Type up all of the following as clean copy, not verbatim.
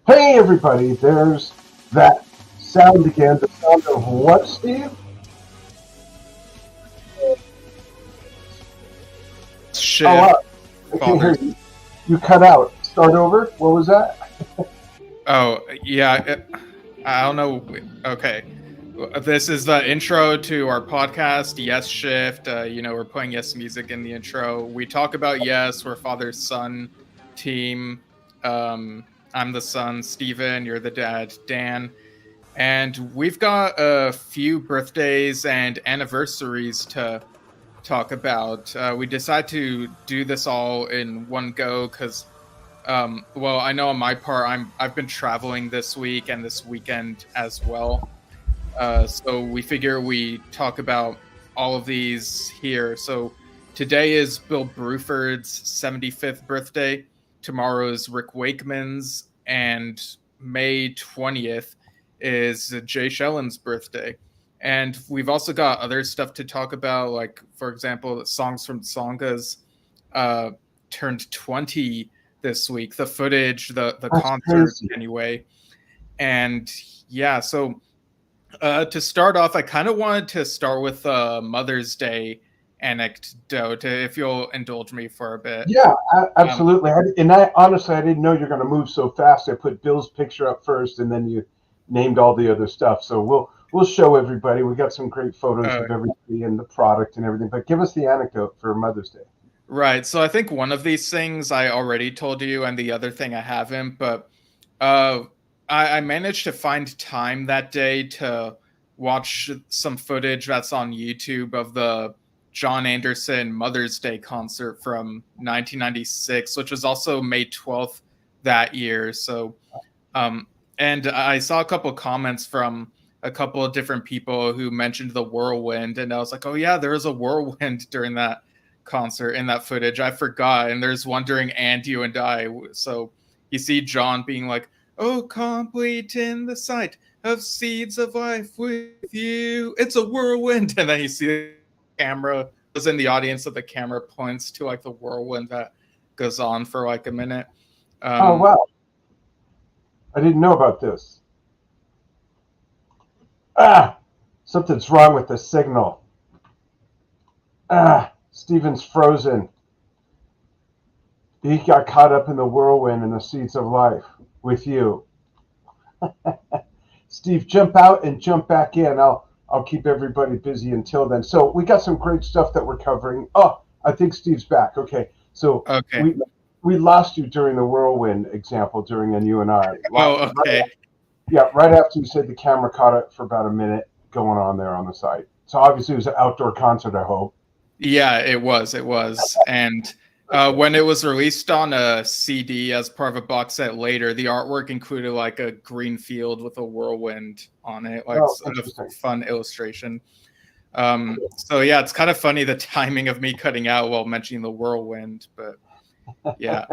Hey everybody, there's that sound again. The sound of what, Steve? Shift. Oh, I can't hear you. You cut out. Start over. What was that? Oh, yeah. I don't know. Okay. This is the intro to our podcast, Yesshift. We're playing Yes music in the intro. We talk about Yes. We're father-son team. I'm the son, Steven. You're the dad, Dan. And we've got a few birthdays and anniversaries to talk about. We decided to do this all in one go because well, I know on my part, I've been traveling this week and this weekend as well. So we figure we talk about all of these here. So today is Bill Bruford's 75th birthday. Tomorrow is Rick Wakeman's, and May 20th is Jay Schellen's birthday. And we've also got other stuff to talk about, like, for example, Songs from Tsongas turned 20 this week. The footage, the concert, crazy. anyway. And yeah, so to start off, I kind of wanted to start with a Mother's Day anecdote, if you'll indulge me for a bit. Yeah, absolutely. I honestly, I didn't know you're going to move so fast. I put Bill's picture up first, and then you named all the other stuff. So we'll show everybody. We got some great photos of everybody and the product and everything. But give us the anecdote for Mother's Day. Right. So I think one of these things I already told you, and the other thing I haven't. But I managed to find time that day to watch some footage that's on YouTube of the John Anderson Mother's Day concert from 1996, which was also May 12th that year. So, and I saw a couple comments from a couple of different people who mentioned the whirlwind, and I was like, oh yeah, there was a whirlwind during that concert in that footage. I forgot. And there's one during And You and I. So you see John being like, oh, complete in the sight of seeds of life with you. It's a whirlwind. And then you see the camera was in the audience, so the camera points to like the whirlwind that goes on for like a minute. Oh, wow. I didn't know about this. Something's wrong with the signal. Steven's frozen. He got caught up in the whirlwind and the seeds of life with you. Steve, jump out and jump back in. I'll keep everybody busy until then. So we got some great stuff that we're covering. Oh, I think Steve's back. Okay. So we lost you during the whirlwind example during And You and I. Oh, okay. Right after you said the camera caught it for about a minute going on there on the site. So obviously it was an outdoor concert, I hope. Yeah, it was. And when it was released on a CD as part of a box set later, the artwork included like a green field with a whirlwind on it, like a fun illustration. So yeah, it's kind of funny the timing of me cutting out while mentioning the whirlwind, but yeah.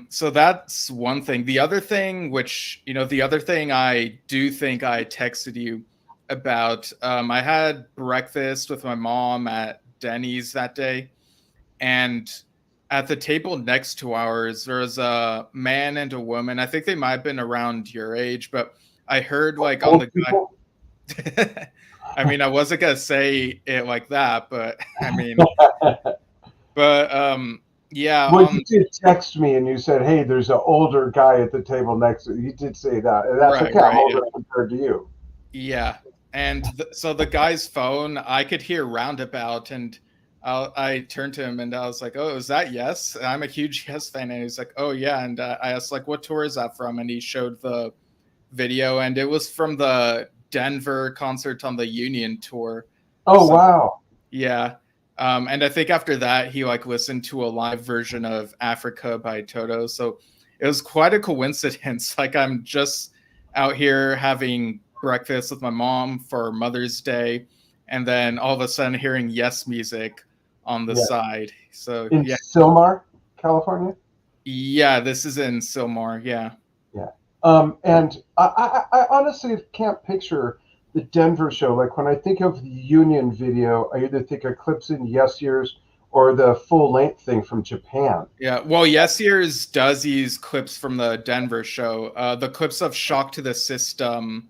So that's one thing. The other thing, I do think I texted you about, I had breakfast with my mom at Denny's that day, and at the table next to ours, there was a man and a woman. I think they might have been around your age, but I heard like on the guy. I mean, I wasn't gonna say it like that, but I mean, yeah. Well, you did text me and you said, "Hey, there's an older guy at the table next to you." You did say that, and that's okay. I'm older compared to you. Yeah, and so the guy's phone, I could hear roundabout, and I turned to him and I was like, "Oh, is that Yes?" And I'm a huge Yes fan, and he's like, "Oh yeah." And I asked like, "What tour is that from?" And he showed the video, and it was from the Denver concert on the Union tour. Oh, so, wow! Yeah. And I think after that, he like listened to a live version of Africa by Toto. So it was quite a coincidence. Like I'm just out here having breakfast with my mom for Mother's Day, and then all of a sudden hearing Yes music on the side. So in Sylmar, California? Yeah, this is in Sylmar, yeah. Yeah. And I honestly can't picture the Denver show. Like when I think of the Union video, I either think of clips in Yes years or the full length thing from Japan. Yeah, well, Years does use clips from the Denver show. The clips of Shock to the System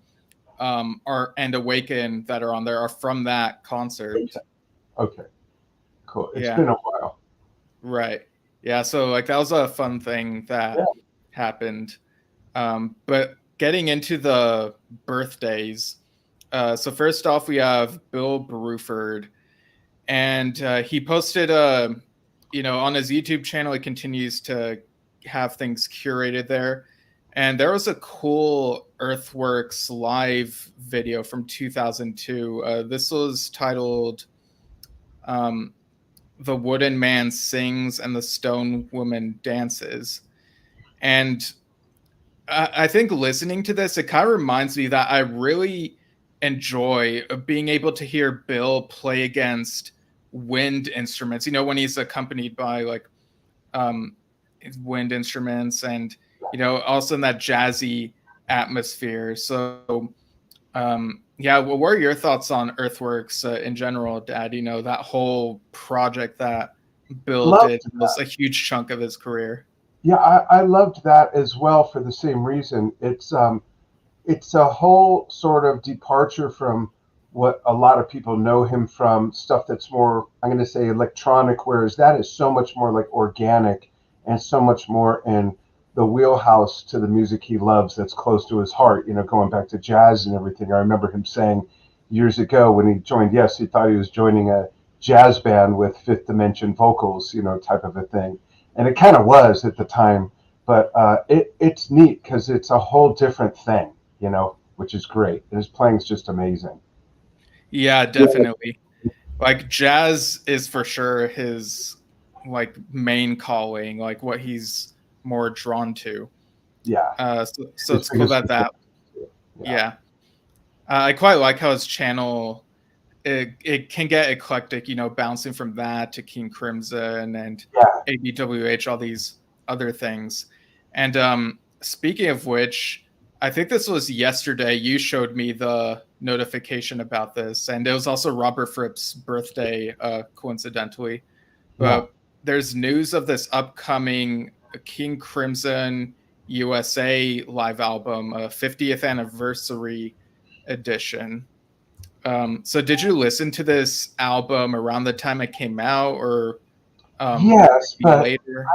and Awaken that are on there are from that concert. Okay, cool. It's Yeah, been a while. right. Yeah, so like that was a fun thing that happened. But getting into the birthdays, so first off, we have Bill Bruford, and he posted on his YouTube channel. He continues to have things curated there, and there was a cool Earthworks live video from 2002. This was titled "The Wooden Man Sings and the Stone Woman Dances," and I think listening to this, it kind of reminds me that I really enjoy being able to hear Bill play against wind instruments. When he's accompanied by like wind instruments, and also in that jazzy atmosphere. So well, what are your thoughts on Earthworks in general, Dad? That whole project that Bill did was a huge chunk of his career. Yeah, I loved that as well for the same reason. It's a whole sort of departure from what a lot of people know him from, stuff that's more, I'm going to say, electronic, whereas that is so much more like organic and so much more in the wheelhouse to the music he loves that's close to his heart, going back to jazz and everything. I remember him saying years ago when he joined Yes, he thought he was joining a jazz band with Fifth Dimension vocals, type of a thing. And it kind of was at the time, but it's neat because it's a whole different thing, which is great. And his playing is just amazing. Yeah, definitely. Like jazz is for sure his like main calling, like what he's more drawn to. Yeah. So it's cool that. Yeah. I quite like how his channel it can get eclectic, bouncing from that to King Crimson and ABWH, all these other things. And speaking of which, I think this was yesterday you showed me the notification about this, and it was also Robert Fripp's birthday, coincidentally. But there's news of this upcoming King Crimson USA live album, a 50th anniversary edition. So did you listen to this album around the time it came out, or yes, but later?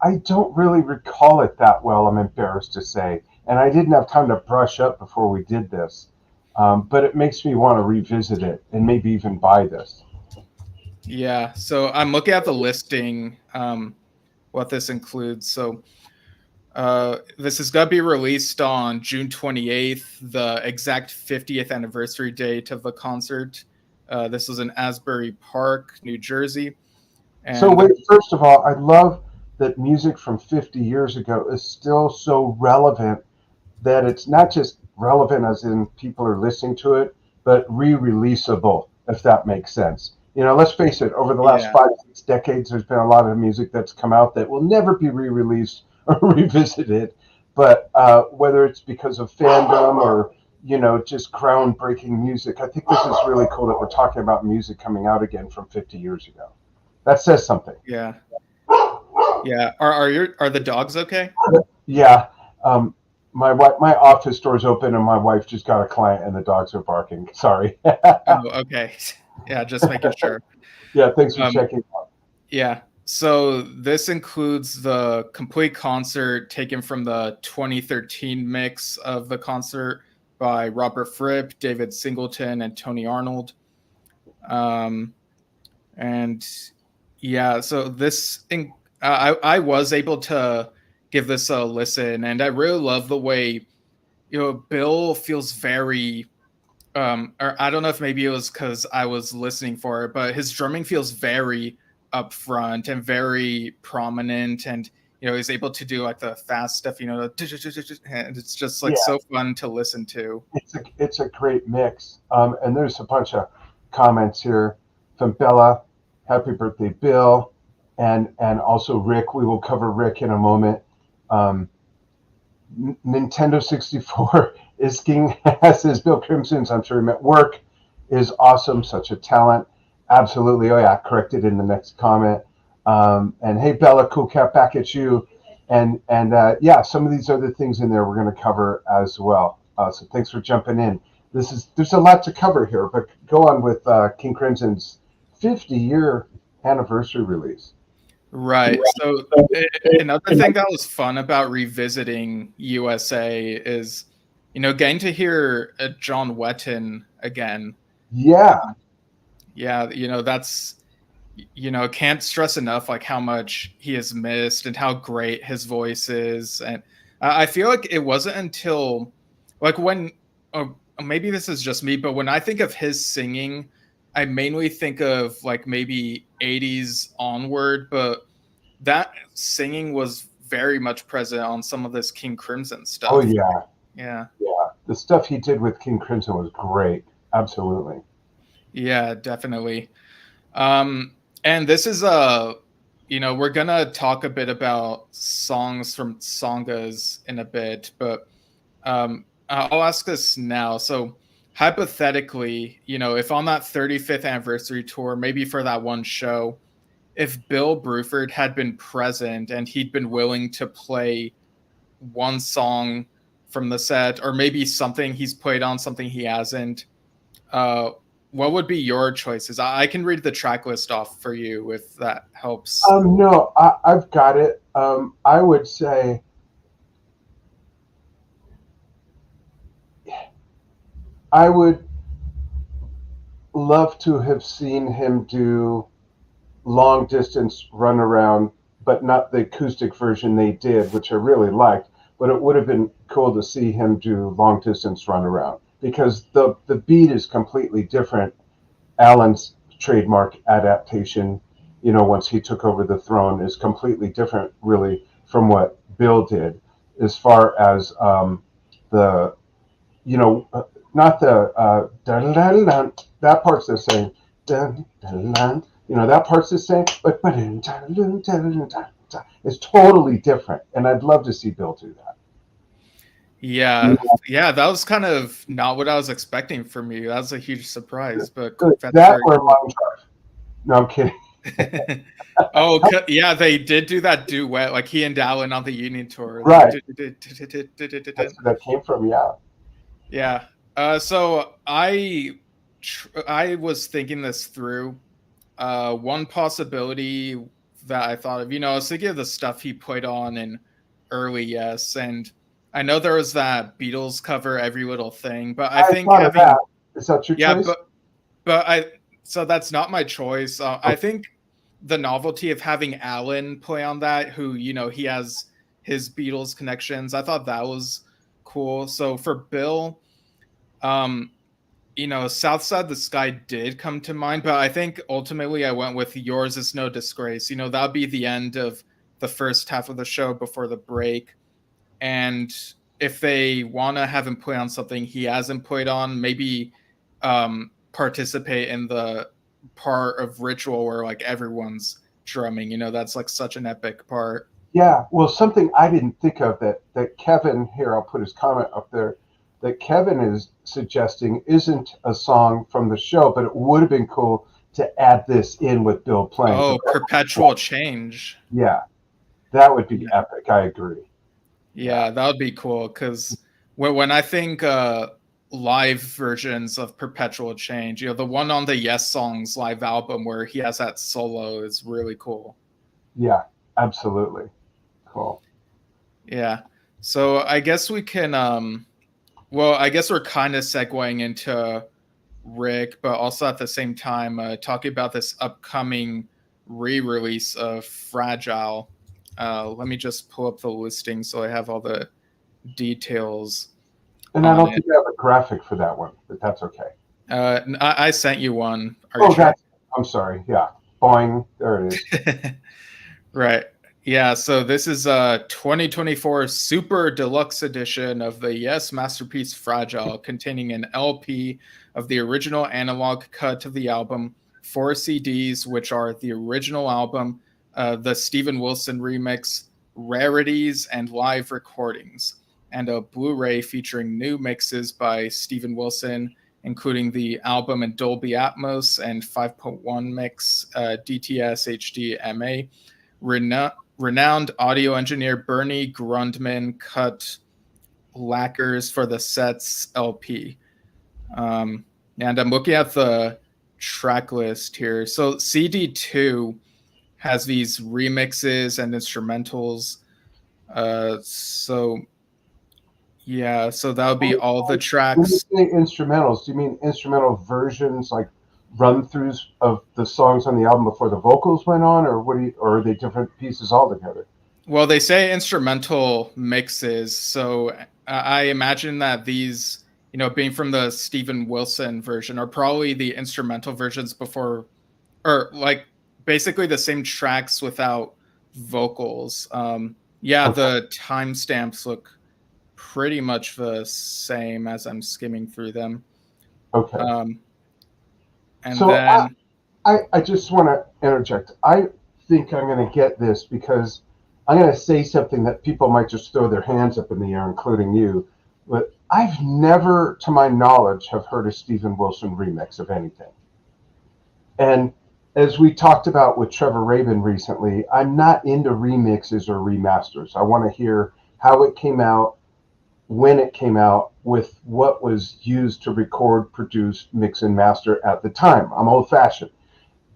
I don't really recall it that well, I'm embarrassed to say. And I didn't have time to brush up before we did this. But it makes me want to revisit it and maybe even buy this. Yeah, so I'm looking at the listing, what this includes. So this is going to be released on June 28th, the exact 50th anniversary date of the concert. This was in Asbury Park, New Jersey. And so wait, first of all, I love that music from 50 years ago is still so relevant that it's not just relevant as in people are listening to it, but re-releasable, if that makes sense. Let's face it, over the last 5-6 decades, there's been a lot of music that's come out that will never be re-released or revisited. But whether it's because of fandom or, just groundbreaking music, I think this is really cool that we're talking about music coming out again from 50 years ago. That says something. Yeah. Yeah. Are the dogs okay? Yeah. My office door's open and my wife just got a client and the dogs are barking. Sorry. Oh, okay. Yeah, just making sure. Yeah, thanks for checking out. Yeah. So this includes the complete concert taken from the 2013 mix of the concert by Robert Fripp, David Singleton, and Tony Arnold. And yeah, so this I was able to give this a listen, and I really love the way Bill feels very or I don't know if maybe it was because I was listening for it, but his drumming feels very upfront and very prominent, and he's able to do like the fast stuff, and it's just like so fun to listen to. It's a great mix. And there's a bunch of comments here from Bella. Happy birthday, Bill. And also Rick. We will cover Rick in a moment. Nintendo 64 is king, as is Bill Crimson's. I'm sure he meant work, is awesome. Such a talent. Absolutely. Oh yeah, corrected in the next comment. And hey, Bella, cool cat, back at you. And yeah, some of these other things in there we're going to cover as well. So thanks for jumping in. There's a lot to cover here, but go on with King Crimson's 50-year anniversary release. Right. So another thing that was fun about revisiting USA is, getting to hear John Wetton again. Yeah, Yeah, that's, can't stress enough like how much he has missed and how great his voice is. And I feel like it wasn't until like when, maybe this is just me, but when I think of his singing, I mainly think of like maybe 80s onward, but that singing was very much present on some of this King Crimson oh stuff. yeah, Yeah. yeah. The stuff he did with King Crimson was great. Absolutely. Yeah, definitely. And this is we're gonna talk a bit about songs from sangas in a bit, but I'll ask this now. So hypothetically, if on that 35th anniversary tour, maybe for that one show, if Bill Bruford had been present and he'd been willing to play one song from the set, or maybe something he's played on, something he hasn't, uh, what would be your choices? I can read the track list off for you if that helps. No, I've got it. I would say I would love to have seen him do long distance run around, but not the acoustic version they did, which I really liked. But it would have been cool to see him do long distance run around because the beat is completely different. Alan's trademark adaptation, once he took over the throne, is completely different, really, from what Bill did, as far as the, you know, not the that part's the same. That part's the same, but it's totally different. And I'd love to see Bill do that. Yeah, that was kind of not what I was expecting from you. That was a huge surprise, but that's That very or cool. Long Drive. No, I'm kidding. Oh, yeah, they did do that duet, like he and Alan on the Union tour. Right. That's That's where that came from, yeah. Yeah. So I was thinking this through. One possibility that I thought of, I was thinking of the stuff he put on in early Yes, and I know there was that Beatles cover, Every Little Thing, but I think thought of that. Is that your choice? but so that's not my choice. I think the novelty of having Alan play on that, who he has his Beatles connections, I thought that was cool. So for Bill, South Side the Sky did come to mind, but I think ultimately I went with Yours Is No Disgrace. That'd be the end of the first half of the show before the break. And if they want to have him play on something he hasn't played on, maybe participate in the part of Ritual where like everyone's drumming. That's like such an epic part. Yeah, well, something I didn't think of that Kevin, here, I'll put his comment up there, that Kevin is suggesting isn't a song from the show, but it would have been cool to add this in with Bill playing. Oh, Perpetual Change. Yeah, that would be epic. I agree. Yeah, that would be cool because when I think live versions of Perpetual Change, the one on the Yes Songs live album where he has that solo is really cool. Yeah, absolutely. Cool. Yeah. So I guess we can I guess we're kind of segueing into Rick, but also at the same time talking about this upcoming re-release of Fragile. Let me just pull up the listing so I have all the details. And I don't think I have a graphic for that one, but that's okay. I sent you one. I'm sorry. Yeah. Boing. There it is. Right. Yeah, so this is a 2024 Super Deluxe Edition of the Yes masterpiece Fragile, containing an LP of the original analog cut of the album, 4 CDs, which are the original album, the Steven Wilson remix, rarities, and live recordings, and a Blu-ray featuring new mixes by Steven Wilson including the album in Dolby Atmos and 5.1 mix, DTS HD MA. Renowned audio engineer Bernie Grundman cut lacquers for the set's LP. And I'm looking at the track list here. So CD2 has these remixes and instrumentals. So that would be all the tracks. When you say instrumentals, do you mean instrumental versions, like run-throughs of the songs on the album before the vocals went on, or or are they different pieces altogether? Well, they say instrumental mixes, so I imagine that these, being from the Steven Wilson version, are probably the instrumental versions before, or like basically the same tracks without vocals. Okay. The timestamps look pretty much the same as I'm skimming through them. Okay. And so then I just want to interject. I think I'm going to get this because I'm going to say something that people might just throw their hands up in the air, including you. But I've never, to my knowledge, have heard a Steven Wilson remix of anything. And as we talked about with Trevor Rabin recently, I'm not into remixes or remasters. I want to hear how it came out, when it came out, with what was used to record, produce, mix, and master at the time. I'm old-fashioned.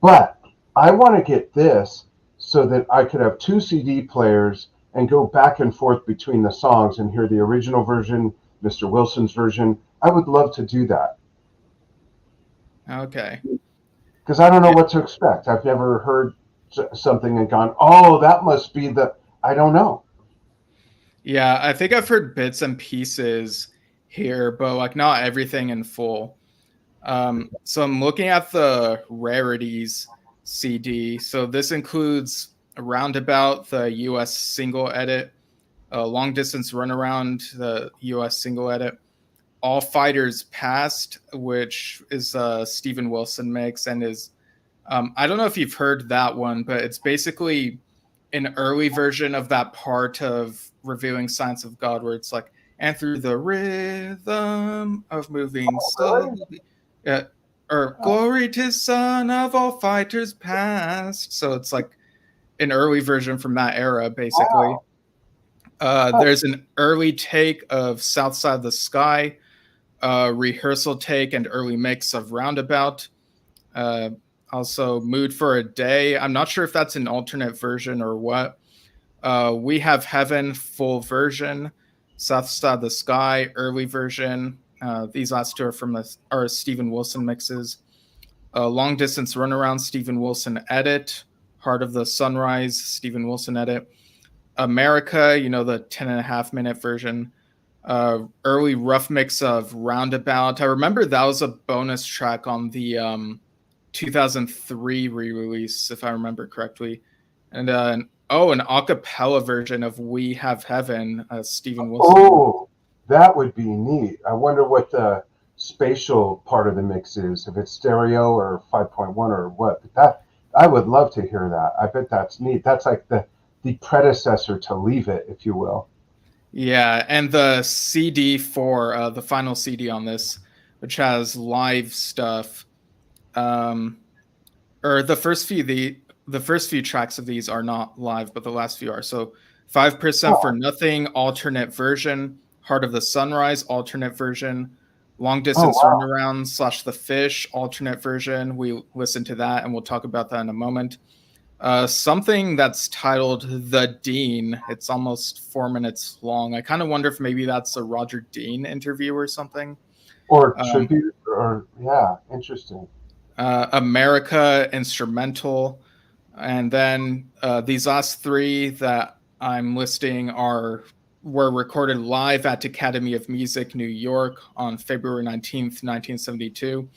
But I want to get this so that I could have 2 CD players and go back and forth between the songs and hear the original version, Mr. Wilson's version. I would love to do that. Okay. Because I don't know what to expect. I've never heard something and gone, oh, that must be I don't know. Yeah, I think I've heard bits and pieces here, but like not everything in full. So I'm looking at the rarities CD. So this includes Roundabout, the US single edit, Long Distance Runaround, the US single edit, All Fighters Past, which is a Steven Wilson mix and is, I don't know if you've heard that one, but it's basically an early version of that part of Revealing Signs of God where it's like, and through the rhythm of moving slowly, or glory to Son of all fighters past. So it's like an early version from that era, basically. Wow. There's an early take of South Side of the Sky, rehearsal take and early mix of Roundabout. Also, Mood for a Day. I'm not sure if that's an alternate version or what. We Have Heaven, full version. South Side of the Sky, early version. These last two are Steven Wilson mixes. Long Distance Runaround, Steven Wilson edit. Heart of the Sunrise, Steven Wilson edit. America, the 10.5-minute version. Early rough mix of Roundabout. I remember that was a bonus track on the 2003 re-release, if I remember correctly. And an a cappella version of We Have Heaven, Steven Wilson. Oh, that would be neat. I wonder what the spatial part of the mix is, if it's stereo or 5.1 or what. But I would love to hear that. I bet that's neat. That's like the predecessor to Leave It, if you will. Yeah, and the CD for the final CD on this, which has live stuff, or the first few tracks of these are not live, but the last few are. So 5% for Nothing, alternate version. Heart of the Sunrise, alternate version. Long Distance Runaround / The Fish, alternate version. We listened to that, and we'll talk about that in a moment. Something that's titled The Dean. It's almost 4 minutes long. I kind of wonder if maybe that's a Roger Dean interview or something. Or tribute, interesting. America, instrumental. And then these last three that I'm listing were recorded live at Academy of Music, New York on February 19th, 1972.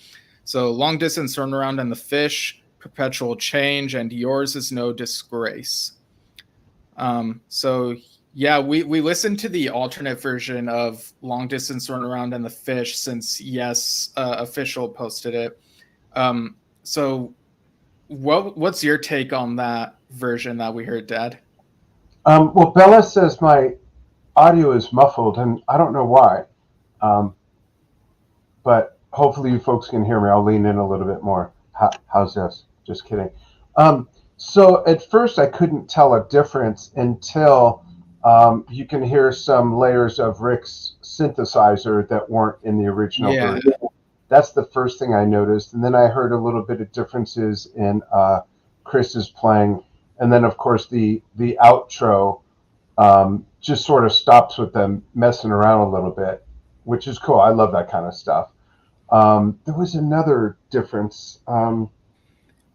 So Long Distance Runaround and The Fish, Perpetual Change, and Yours Is No Disgrace. We listened to the alternate version of Long Distance Runaround and The Fish since Official posted it. So what's your take on that version that we heard, Dad? Well, Bella says my audio is muffled, and I don't know why. But hopefully you folks can hear me. I'll lean in a little bit more. How's this? Just kidding. So at first I couldn't tell a difference until you can hear some layers of Rick's synthesizer that weren't in the original version. That's the first thing I noticed. And then I heard a little bit of differences in Chris's playing. And then, of course, the outro just sort of stops with them messing around a little bit, which is cool. I love that kind of stuff. There was another difference.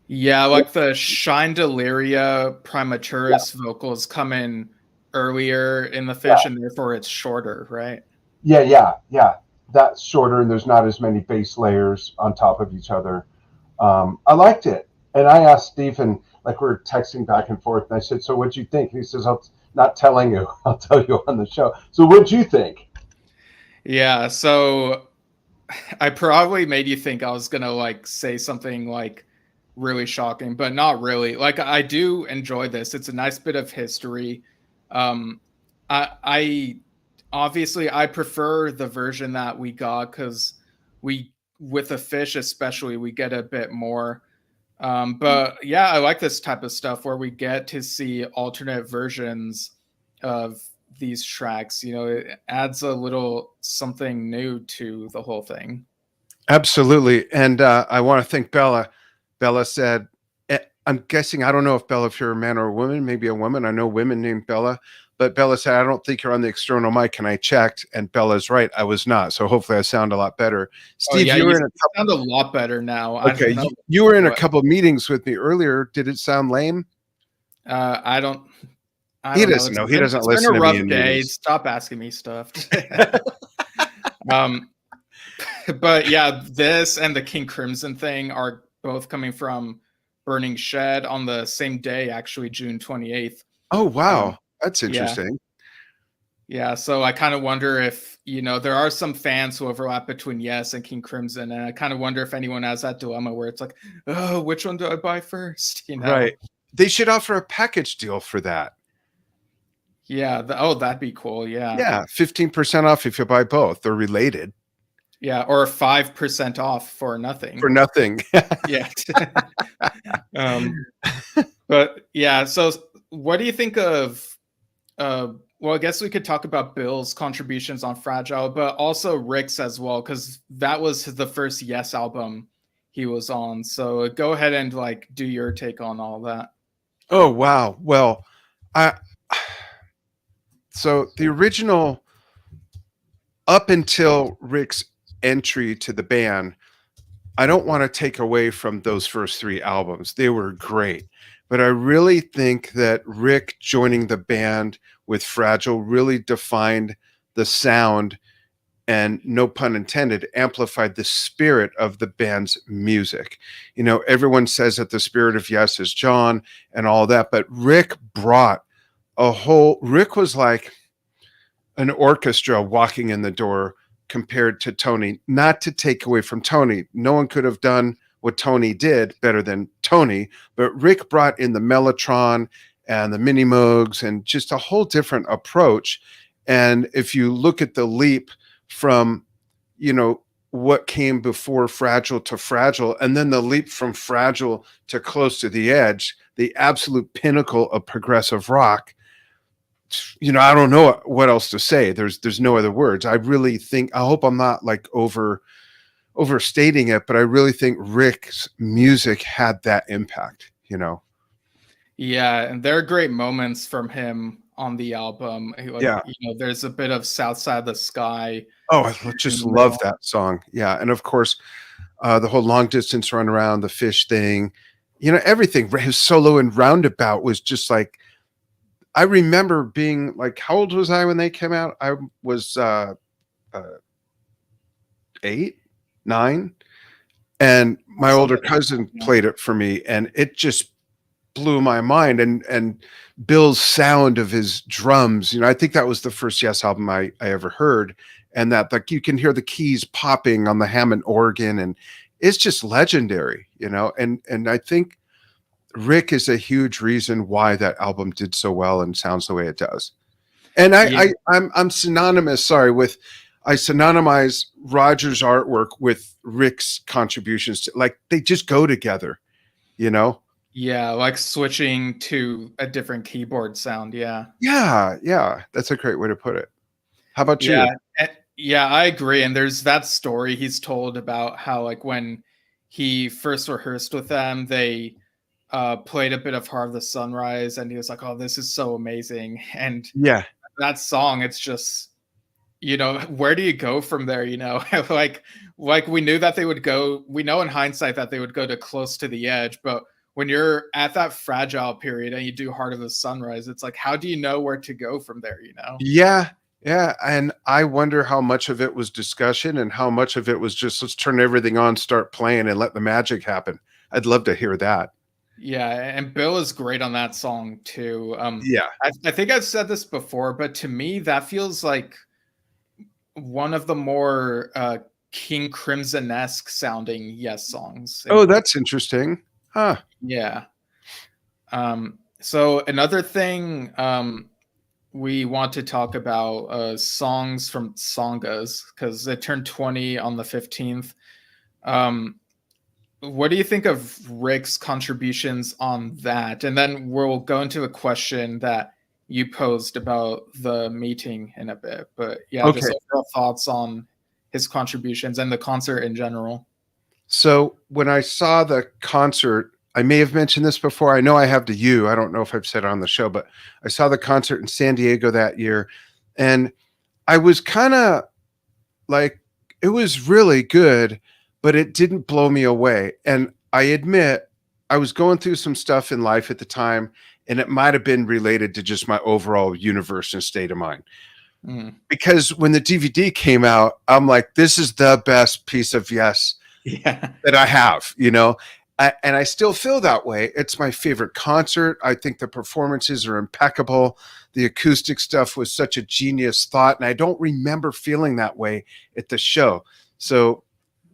Yeah, like the Shine Deliria Primaturis vocals come in earlier in the Fish, and therefore it's shorter, right? Yeah. That's shorter, and there's not as many bass layers on top of each other. I liked it, and I asked Stephen, like we were texting back and forth, and I said, "So what'd you think?" And he says, "I'm not telling you. I'll tell you on the show." So what'd you think? Yeah, so I probably made you think I was gonna like say something like really shocking, but not really. Like I do enjoy this. It's a nice bit of history. Um, I obviously I prefer the version that we got because we with the Fish especially we get a bit more. But yeah, I like this type of stuff where we get to see alternate versions of these tracks. You know, it adds a little something new to the whole thing. Absolutely. And I want to thank Bella. Bella said, I'm guessing, I don't know if Bella, if you're a man or a woman, maybe a woman. I know women named Bella, but Bella said, I don't think you're on the external mic. And I checked, and Bella's right. I was not. So hopefully I sound a lot better. Steve, you sound a lot better now. Okay. You were in a couple of meetings with me earlier. Did it sound lame? I don't he doesn't know. He doesn't listen to me in meetings. Stop asking me stuff. But yeah, this and the King Crimson thing are both coming from Burning Shed on the same day, actually, June 28th. Oh, wow. That's interesting. Yeah, so I kind of wonder if, you know, there are some fans who overlap between Yes and King Crimson, and I kind of wonder if anyone has that dilemma where it's like, oh, which one do I buy first? You know? Right. They should offer a package deal for that. Yeah. That'd be cool. Yeah. Yeah. 15% off if you buy both. They're related. Yeah. Or 5% off for nothing. For nothing. Yeah. But yeah. So what do you think of, well, I guess we could talk about Bill's contributions on Fragile, but also Rick's as well, because that was the first Yes album he was on. So go ahead and like do your take on all that. Oh, wow. Well, so the original, up until Rick's entry to the band, I don't want to take away from those first three albums. They were great. But I really think that Rick joining the band with Fragile really defined the sound and, no pun intended, amplified the spirit of the band's music. You know, everyone says that the spirit of Yes is John and all that, but Rick brought Rick was like an orchestra walking in the door compared to Tony. Not to take away from Tony. No one could have done what Tony did better than Tony, but Rick brought in the Mellotron and the Mini Moogs and just a whole different approach. And if you look at the leap from, you know, what came before Fragile to Fragile, and then the leap from Fragile to Close to the Edge, the absolute pinnacle of progressive rock, you know, I don't know what else to say. There's no other words. I really think, I hope I'm not like overstating it, but I really think Rick's music had that impact, you know? Yeah. And there are great moments from him on the album. Like, yeah. You know, there's a bit of South Side of the Sky. Oh, I just love that song. Yeah. And of course, the whole Long Distance Run Around, the Fish thing, you know, everything. His solo in Roundabout was just like, I remember being like, how old was I when they came out? I was 8, 9. And my older cousin played it for me, and it just blew my mind. And Bill's sound of his drums, you know, I think that was the first Yes album I ever heard. And that, like, you can hear the keys popping on the Hammond organ, and it's just legendary, you know? And I think Rick is a huge reason why that album did so well and sounds the way it does. And I'm synonymous, sorry, with I synonymize Roger's artwork with Rick's contributions. Like they just go together, you know? Yeah, like switching to a different keyboard sound. Yeah. Yeah. That's a great way to put it. How about Yeah. you? Yeah, I agree. And there's that story he's told about how, like, when he first rehearsed with them, they played a bit of Heart of the Sunrise, and he was like, "Oh, this is so amazing." And Yeah. that song, it's just, where do you go from there? Like we knew that they would go. We know in hindsight that they would go to Close to the Edge, but when you're at that fragile period and you do Heart of the Sunrise, it's like, how do you know where to go from there? Yeah. Yeah. And I wonder how much of it was discussion and how much of it was just let's turn everything on, start playing, and let the magic happen. I'd love to hear that. Yeah, and Bill is great on that song too. Yeah. I think I've said this before, but to me, that feels like one of the more King Crimson-esque sounding Yes songs. Oh, that's interesting. Huh. Yeah. So another thing we want to talk about songs from Songas, because it turned 20 on the 15th. What do you think of Rick's contributions on that? And then we'll go into a question that you posed about the meeting in a bit. But yeah, Okay. just overall thoughts on his contributions and the concert in general. So when I saw the concert, I may have mentioned this before. I know I have to you. I don't know if I've said it on the show, but I saw the concert in San Diego that year. And I was kind of like, it was really good, but it didn't blow me away. And I admit I was going through some stuff in life at the time, and it might have been related to just my overall universe and state of mind. Because when the DVD came out, I'm like, this is the best piece of Yes that I have, and I still feel that way. It's my favorite concert. I think the performances are impeccable. The acoustic stuff was such a genius thought, and I don't remember feeling that way at the show. So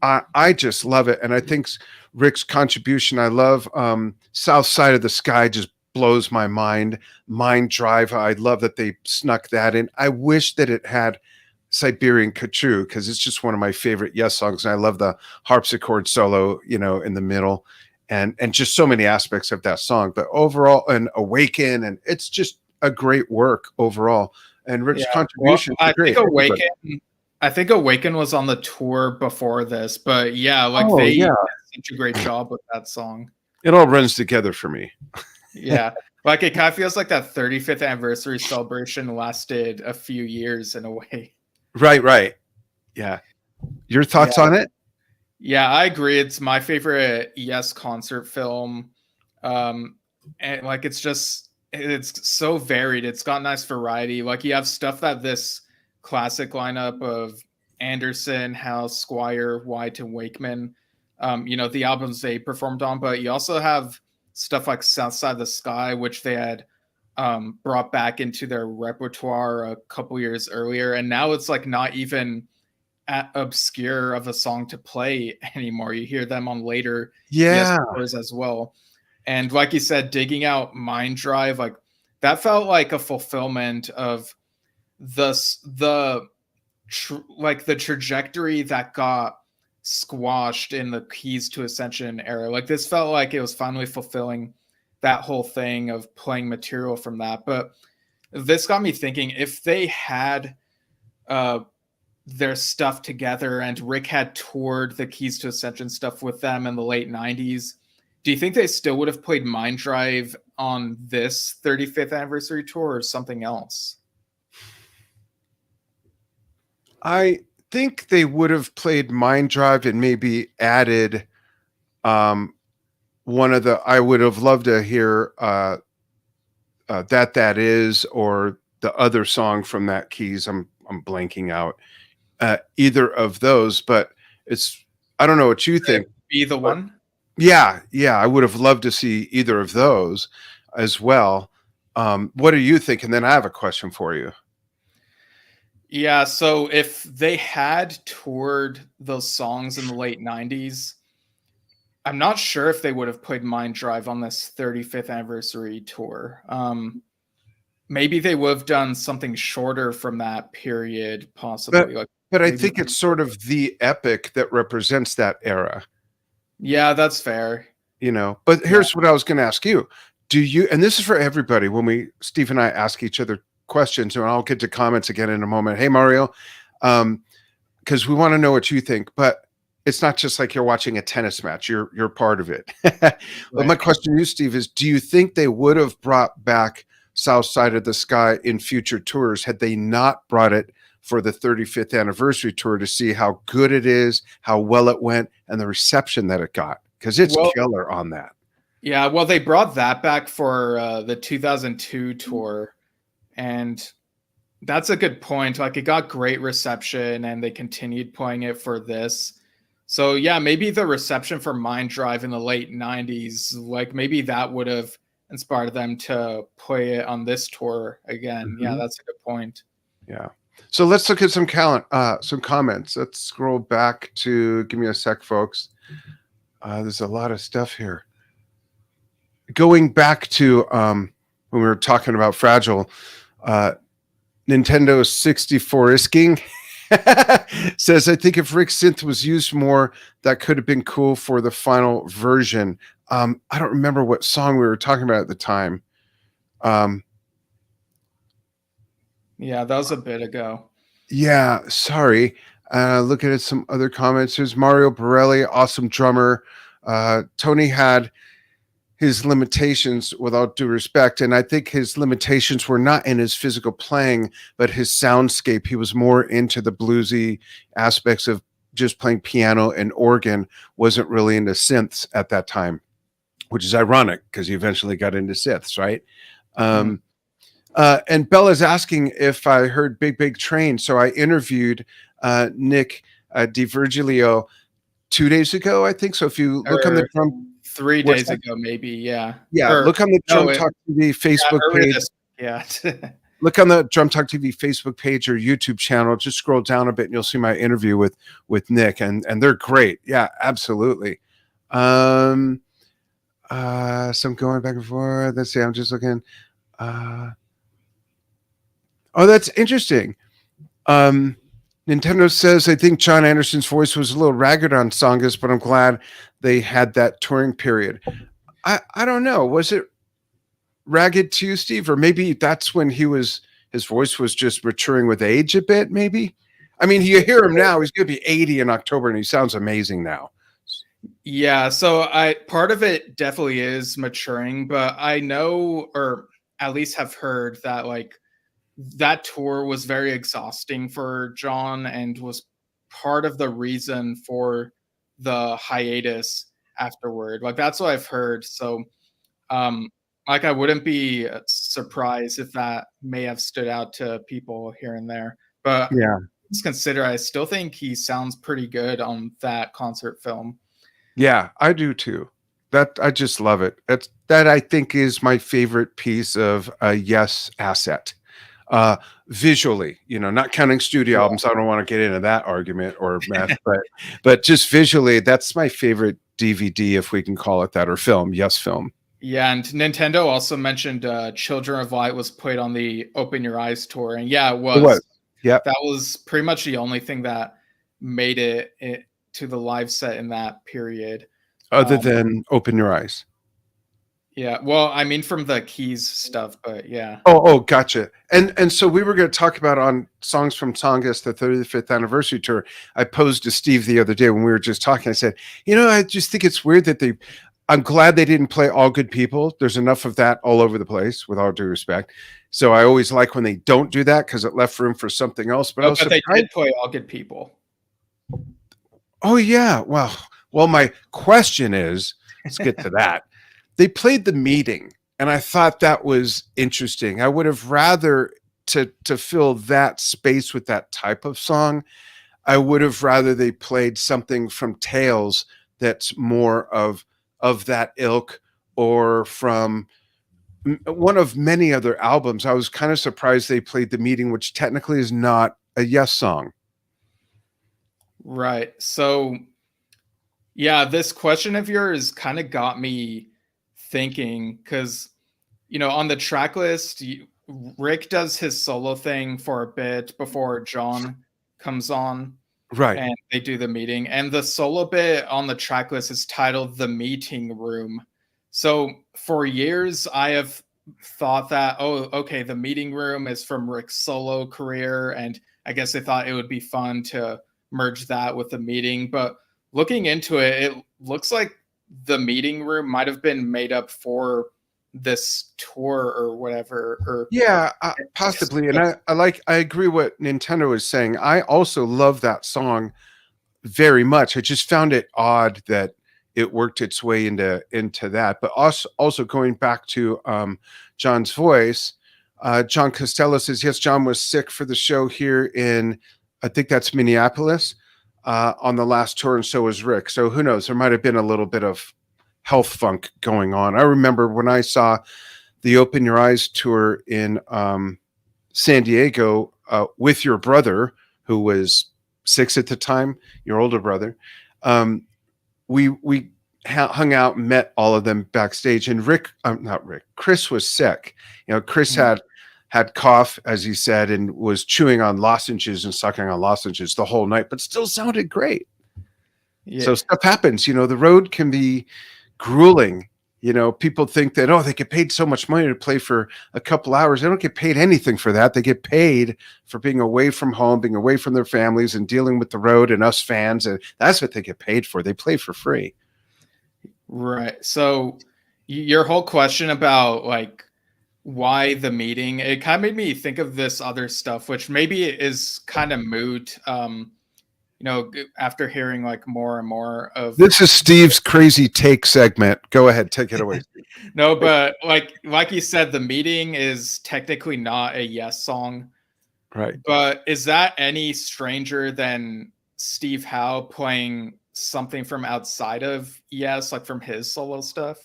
I just love it. And I think Rick's contribution, I love South Side of the Sky just blows my mind. Mind Drive, I love that they snuck that in. I wish that it had Siberian Kachoo, because it's just one of my favorite Yes songs. And I love the harpsichord solo, in the middle, and just so many aspects of that song. But overall, and Awaken, and it's just a great work overall. And Rick's contribution, well, great. I think Awaken was on the tour before this, but yeah, they did such a great job with that song. It all runs together for me. Yeah. Like it kind of feels like that 35th anniversary celebration lasted a few years in a way. Right. Yeah. Your thoughts on it? Yeah, I agree. It's my favorite Yes concert film. And like it's so varied. It's got nice variety. Like you have stuff that this classic lineup of Anderson, House, Squire, White, and Wakeman, the albums they performed on, but you also have stuff like South Side of the Sky, which they had brought back into their repertoire a couple years earlier, and now it's like not even obscure of a song to play anymore. You hear them on later Yes tours as well. And like you said, digging out Mind Drive, like that felt like a fulfillment of the trajectory that got squashed in the Keys to Ascension era. Like this felt like it was finally fulfilling that whole thing of playing material from that. But this got me thinking, if they had their stuff together and Rick had toured the Keys to Ascension stuff with them in the late 90s, do you think they still would have played Mind Drive on this 35th anniversary tour or something else? I think they would have played Mind Drive and maybe added one of the, I would have loved to hear That Is, or the other song from that Keys. I'm blanking out. Either of those, but I don't know what you think. Be the One? Yeah. I would have loved to see either of those as well. What do you think? And then I have a question for you. Yeah, so if they had toured those songs in the late 90s, I'm not sure if they would have played Mind Drive on this 35th anniversary tour. Maybe they would have done something shorter from that period, possibly. But I maybe. think it's sort of the epic that represents that era. Yeah, that's fair. But here's what I was going to ask you. Do you, and this is for everybody, when Steve and I ask each other questions, and I'll get to comments again in a moment. Hey, Mario, because we want to know what you think, but it's not just like you're watching a tennis match. You're part of it. But my question to you, Steve, is do you think they would have brought back South Side of the Sky in future tours had they not brought it for the 35th anniversary tour to see how good it is, how well it went, and the reception that it got? Because it's killer on that. Yeah, well, they brought that back for the 2002 tour, and that's a good point. Like, it got great reception, and they continued playing it for this. So, yeah, maybe the reception for Mind Drive in the late 90s, like, maybe that would have inspired them to play it on this tour again. Mm-hmm. Yeah, that's a good point. Yeah. So let's look at some comments. Let's scroll back to, give me a sec, folks. There's a lot of stuff here. Going back to when we were talking about Fragile, Nintendo 64isking says, I think if Rick's synth was used more, that could have been cool for the final version. I don't remember what song we were talking about at the time. Yeah, that was a bit ago. Yeah, sorry. Looking at some other comments. There's Mario Borelli, awesome drummer. Tony had his limitations, with all due respect, and I think his limitations were not in his physical playing, but his soundscape. He was more into the bluesy aspects of just playing piano and organ, wasn't really into synths at that time, which is ironic because he eventually got into synths, right? And Bella's asking if I heard Big Big Train. So I interviewed Nick DiVirgilio 2 days ago, I think. So if you look on the drum, 3 days ago, maybe, yeah. Look on the Drum Talk TV Facebook page. Look on the Drum Talk TV Facebook page or YouTube channel. Just scroll down a bit, and you'll see my interview with Nick, and they're great. Yeah, absolutely. So I'm going back and forth. Let's see. I'm just looking. Oh, that's interesting. Nintendo says, I think John Anderson's voice was a little ragged on Songus, but I'm glad they had that touring period. I don't know. Was it ragged to you, Steve? Or maybe that's when his voice was just maturing with age a bit, maybe? I mean, you hear him now. He's going to be 80 in October, and he sounds amazing now. Yeah, so part of it definitely is maturing, but I know, or at least have heard that, like, that tour was very exhausting for John and was part of the reason for the hiatus afterward. Like, that's what I've heard. So, like, I wouldn't be surprised if that may have stood out to people here and there. But yeah, just consider, I still think he sounds pretty good on that concert film. Yeah, I do too. That I just love it. That I think is my favorite piece of a Yes asset. Visually, not counting studio albums. I don't want to get into that argument or math, but just visually, that's my favorite DVD, if we can call it that, or film. Yes, film. Yeah, and Nintendo also mentioned Children of Light was played on the Open Your Eyes tour, and yeah, it was. Yeah, that was pretty much the only thing that made it to the live set in that period, other than Open Your Eyes. Yeah, well, I mean, from the Keys stuff, but yeah. Oh, gotcha. And so we were going to talk about on Songs from Tongass, the 35th anniversary tour. I posed to Steve the other day when we were just talking. I said, I just think it's weird that I'm glad they didn't play All Good People. There's enough of that all over the place, with all due respect. So I always like when they don't do that because it left room for something else. But they did play All Good People. Oh, yeah. Well, my question is, let's get to that. They played The Meeting, and I thought that was interesting. I would have rather to fill that space with that type of song. I would have rather they played something from Tales that's more of that ilk, or from one of many other albums. I was kind of surprised they played The Meeting, which technically is not a Yes song. Right. So, yeah, this question of yours kind of got me thinking, because on the track list, Rick does his solo thing for a bit before John comes on. Right. And they do the meeting. And the solo bit on the track list is titled The Meeting Room. So for years, I have thought that, oh, okay, The Meeting Room is from Rick's solo career. And I guess they thought it would be fun to merge that with the meeting. But looking into it, it looks like The Meeting Room might have been made up for this tour or whatever. Or Yeah, possibly. And I agree what Nintendo is saying. I also love that song very much. I just found it odd that it worked its way into that. But also going back to John's voice, John Costello says, yes, John was sick for the show here in, I think that's Minneapolis, on the last tour, and so was Rick. So who knows? There might have been a little bit of health funk going on. I remember when I saw the Open Your Eyes tour in San Diego with your brother, who was 6 at the time, your older brother. We hung out and met all of them backstage. And Chris was sick. You know, Chris had cough, as he said, and was chewing on lozenges and sucking on lozenges the whole night, but still sounded great. Yeah. So stuff happens. You know, the road can be grueling. You know, people think that, oh, they get paid so much money to play for a couple hours. They don't get paid anything for that. They get paid for being away from home, being away from their families, and dealing with the road and us fans. And that's what they get paid for. They play for free. Right. So your whole question about like why the meeting, it kind of made me think of this other stuff, which maybe is kind of moot. You know, after hearing like more and more of this is Steve's crazy take segment. Go ahead, take it away. No, but like you said, the meeting is technically not a Yes song, right? But is that any stranger than Steve Howe playing something from outside of Yes, like from his solo stuff?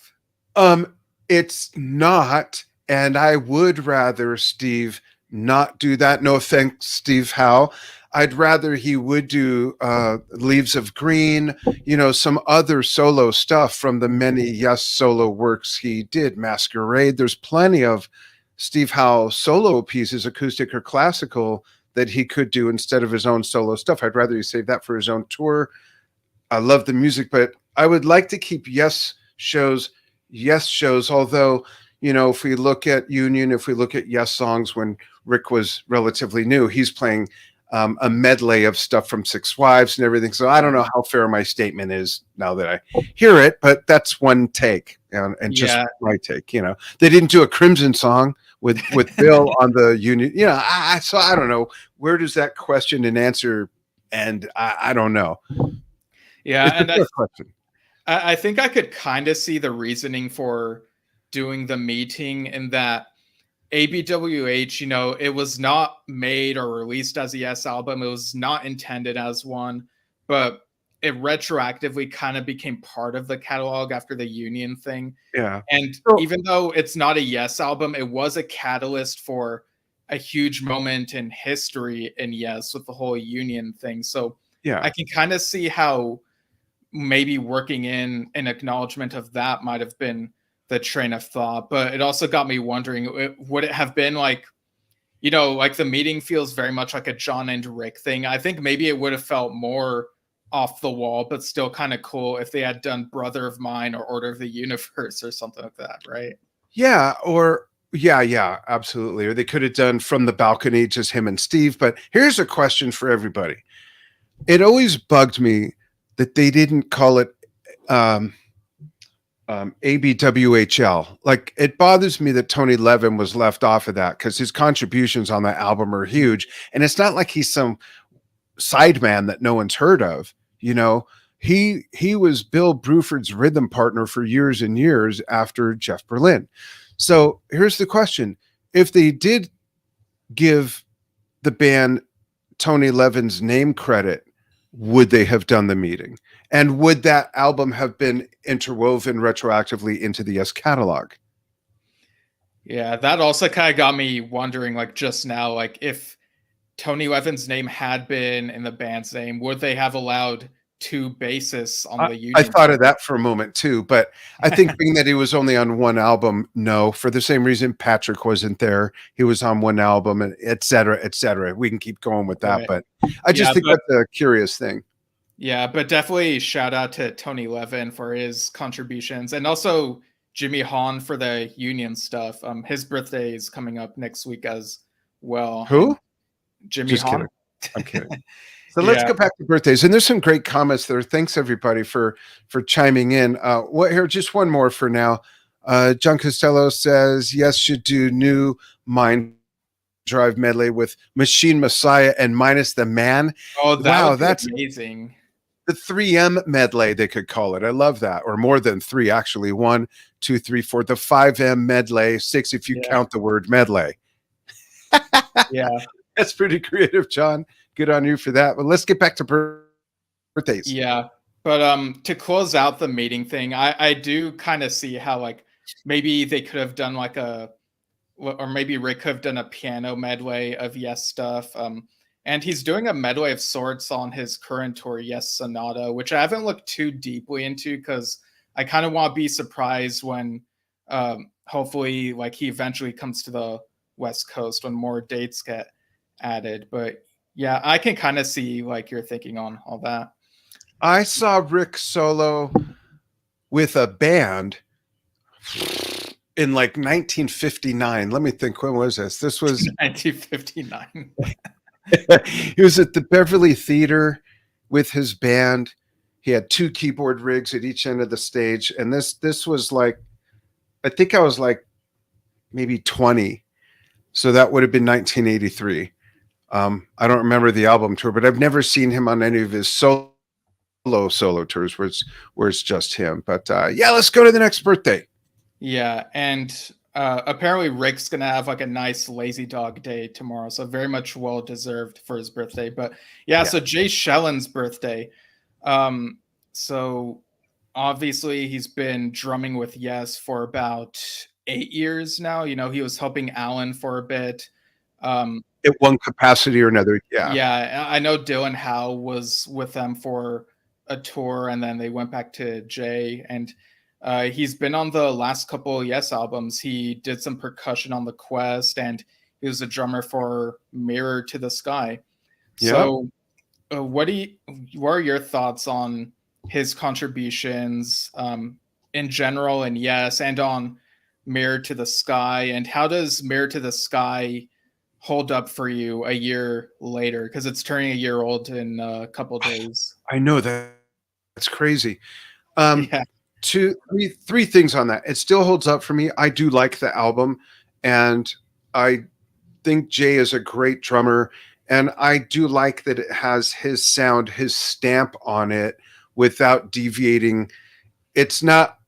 It's not, and I would rather Steve not do that. No offense, Steve Howe. I'd rather he would do Leaves of Green, you know, some other solo stuff from the many Yes solo works he did. Masquerade. There's plenty of Steve Howe solo pieces, acoustic or classical, that he could do instead of his own solo stuff. I'd rather he save that for his own tour. I love the music, but I would like to keep Yes shows, although, you know, if we look at Union, if we look at Yes songs when Rick was relatively new, he's playing a medley of stuff from Six Wives and everything. So I don't know how fair my statement is now that I hear it, but that's one take and just my take. You know, they didn't do a Crimson song with Bill on the Union. You know, so I don't know, where does that question and answer end? I don't know. Yeah, and I think I could kind of see the reasoning for doing the meeting in that ABWH, you know, it was not made or released as a Yes album. It was not intended as one, but it retroactively kind of became part of the catalog after the Union thing. Yeah. And even though it's not a Yes album, it was a catalyst for a huge moment in history in Yes with the whole Union thing. So yeah, I can kind of see how maybe working in an acknowledgement of that might have been the train of thought, but it also got me wondering, would it have been like, you know, like the meeting feels very much like a John and Rick thing. I think maybe it would have felt more off the wall, but still kind of cool if they had done Brother of Mine or Order of the Universe or something like that, right? Yeah, or yeah, absolutely. Or they could have done From the Balcony, just him and Steve. But here's a question for everybody. It always bugged me that they didn't call it ABWHL. Like, it bothers me that Tony Levin was left off of that because his contributions on that album are huge. And it's not like he's some sideman that no one's heard of. You know, he was Bill Bruford's rhythm partner for years and years after Jeff Berlin. So here's the question. If they did give the band Tony Levin's name credit, would they have done the meeting? And would that album have been interwoven retroactively into the Yes catalog? Yeah, that also kind of got me wondering, like just now, like if Tony Levin's name had been in the band's name, would they have allowed two bassists on the Union. I thought of that for a moment too, but I think being that he was only on one album, no, for the same reason Patrick wasn't there. He was on one album, and et cetera, et cetera. We can keep going with that, Right. but I just think that's a curious thing. Yeah, but definitely shout out to Tony Levin for his contributions, and also Jimmy Hahn for the Union stuff. His birthday is coming up next week as well. Who? Jimmy Just Hahn. kidding. I'm kidding. So let's go back to birthdays, and there's some great comments there. Thanks everybody for chiming in. What here? Just one more for now. John Costello says yes, should do new Mind Drive medley with Machine Messiah and minus the man. Oh, wow, would be that's amazing. The 3M medley, they could call it. I love that. Or more than three, actually. 1, 2, 3, 4. The 5M medley, 6 if you count the word medley. Yeah. That's pretty creative, John. Good on you for that. But let's get back to birthdays. Yeah. But to close out the meeting thing, I do kind of see how like maybe they could have done like or maybe Rick could have done a piano medley of Yes stuff. And he's doing a medley of sorts on his current tour, Yes Sonata, which I haven't looked too deeply into because I kind of want to be surprised when hopefully like he eventually comes to the West Coast when more dates get added. But yeah, I can kind of see like you're thinking on all that. I saw Rick solo with a band in like 1959. Let me think. When was this? This was 1959. He was at the Beverly Theater with his band. He had 2 keyboard rigs at each end of the stage. And this was like, I think I was like maybe 20. So that would have been 1983. I don't remember the album tour, but I've never seen him on any of his solo tours where it's just him. But yeah, let's go to the next birthday. Yeah. And apparently Rick's gonna have like a nice lazy dog day tomorrow, so very much well deserved for his birthday. But yeah. So Jay Schellen's birthday. So obviously he's been drumming with Yes for about 8 years now. You know, he was helping Alan for a bit. At one capacity or another. Yeah, I know Dylan Howe was with them for a tour, and then they went back to Jay, and he's been on the last couple Yes albums. He did some percussion on The Quest, and he was a drummer for Mirror to the Sky. Yep. So what are your thoughts on his contributions in general and Yes, and on Mirror to the Sky, and how does Mirror to the Sky hold up for you a year later, because it's turning a year old in a couple of days? I know that's crazy. Three things on that. It still holds up for me. I do like the album, and I think Jay is a great drummer, and I do like that it has his sound, his stamp on it without deviating. It's not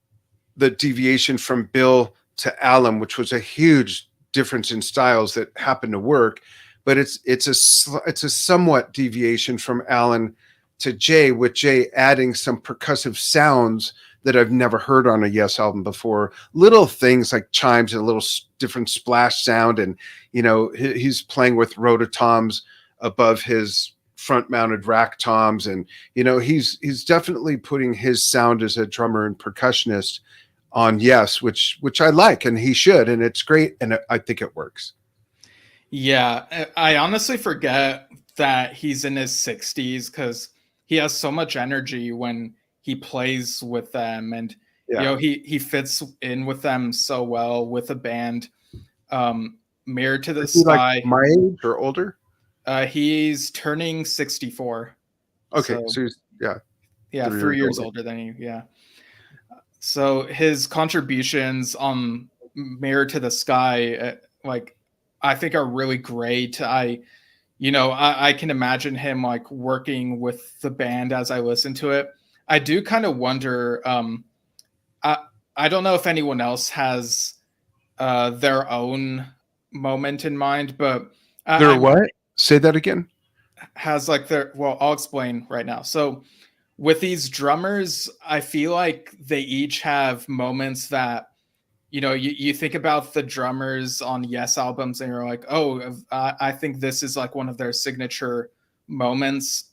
the deviation from Bill to Alan, which was a huge difference in styles that happened to work, but it's a somewhat deviation from Alan to Jay, with Jay adding some percussive sounds that I've never heard on a Yes album before. Little things like chimes and a little different splash sound, and you know, he's playing with rototoms above his front-mounted rack toms, and you know, he's definitely putting his sound as a drummer and percussionist on Yes, which I like, and he should, and it's great, and I think it works. Yeah, I honestly forget that he's in his 60s because he has so much energy when he plays with them, and you know, he fits in with them so well with a band. Mirror to the Sky. Like my age or older? He's turning 64. Okay, so he's 3 years older than you. Yeah. So his contributions on Mirror to the Sky, like, I think are really great. I can imagine him like working with the band as I listen to it. I do kind of wonder. I don't know if anyone else has their own moment in mind, but what? Say that again. Has like I'll explain right now. So with these drummers, I feel like they each have moments that, you know, you think about the drummers on Yes albums and you're like, oh, I think this is like one of their signature moments.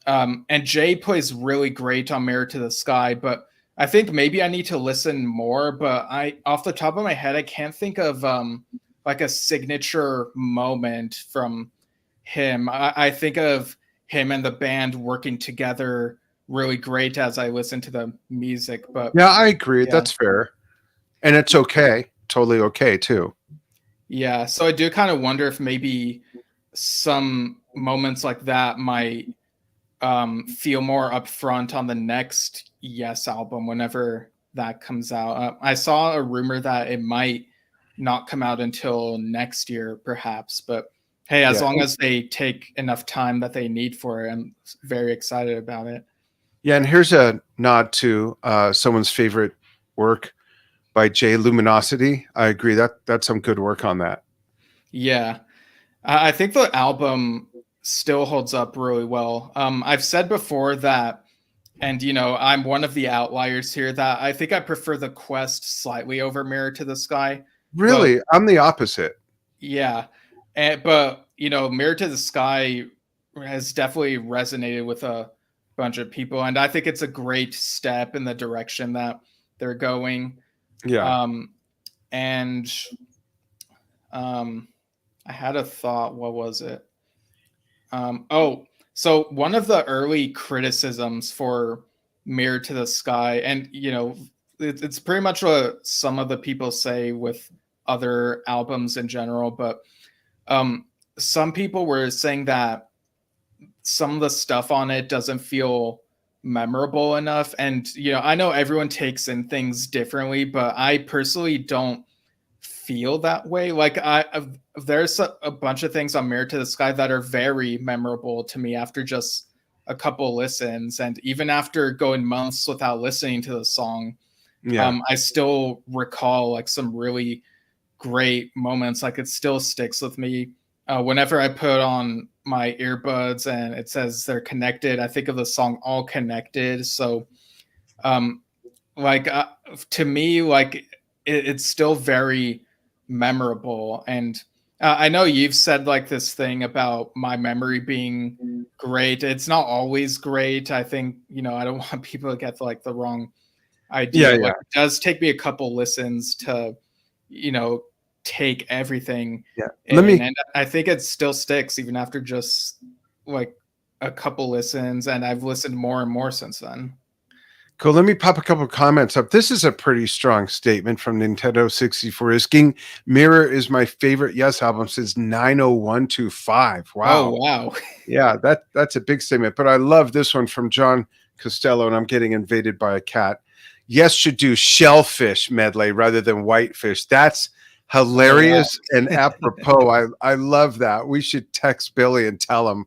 And Jay plays really great on Mirror to the Sky, but I think maybe I need to listen more. But off the top of my head, I can't think of like a signature moment from him. I think of him and the band working together really great as I listen to the music. But Yeah, I agree. yeah. That's fair. And it's okay. Totally okay too. Yeah. So I do kind of wonder if maybe some moments like that might feel more upfront on the next Yes album whenever that comes out. I saw a rumor that it might not come out until next year, perhaps. But hey, as long as they take enough time that they need for it, I'm very excited about it. Yeah, and here's a nod to someone's favorite work by Jay Luminosity. I agree that's some good work on that. Yeah, I think the album still holds up really well. I've said before that, and I'm one of the outliers here, that I think I prefer the Quest slightly over Mirror to the Sky. Really, I'm the opposite. Yeah, but Mirror to the Sky has definitely resonated with a bunch of people, and I think it's a great step in the direction that they're going. Yeah. And I had a thought. What was it? So one of the early criticisms for Mirror to the Sky, and it's pretty much what some of the people say with other albums in general, but some people were saying that some of the stuff on it doesn't feel memorable enough. And I know everyone takes in things differently, but I personally don't feel that way. Like there's a bunch of things on Mirror to the Sky that are very memorable to me after just a couple listens, and even after going months without listening to the song, I still recall like some really great moments. Like it still sticks with me. Whenever I put on my earbuds and it says they're connected, I think of the song All Connected. So to me, like it's still very memorable. And I know you've said like this thing about my memory being great. It's not always great. I think I don't want people to get like the wrong idea. Like it does take me a couple listens to take everything in. And I think it still sticks even after just like a couple listens, and I've listened more and more since then. Cool. Let me pop a couple of comments up. This is a pretty strong statement from Nintendo 64 Isking. Mirror is my favorite Yes album since 90125. Wow. Oh, wow. Yeah, that's a big statement. But I love this one from John Costello, and I'm getting invaded by a cat. Yes should do shellfish medley rather than whitefish. That's hilarious and apropos. I love that. We should text Billy and tell him.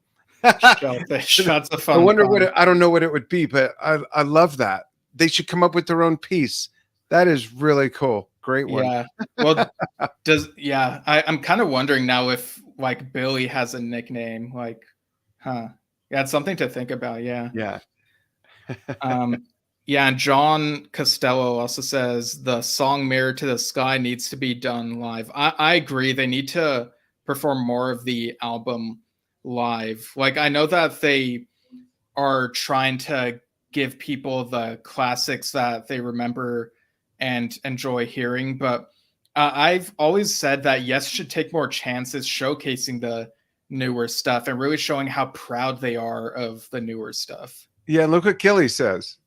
Shellfish. That's a fun. I wonder I don't know what it would be, but I love that. They should come up with their own piece. That is really cool. Great one. Yeah. Well, I'm kind of wondering now if like Billy has a nickname. Like, yeah, it's something to think about. Yeah. Yeah. Yeah, and John Costello also says the song Mirror to the Sky needs to be done live. I agree. They need to perform more of the album live. Like, I know that they are trying to give people the classics that they remember and enjoy hearing, but I've always said that Yes should take more chances showcasing the newer stuff and really showing how proud they are of the newer stuff. Yeah, look what Gilly says.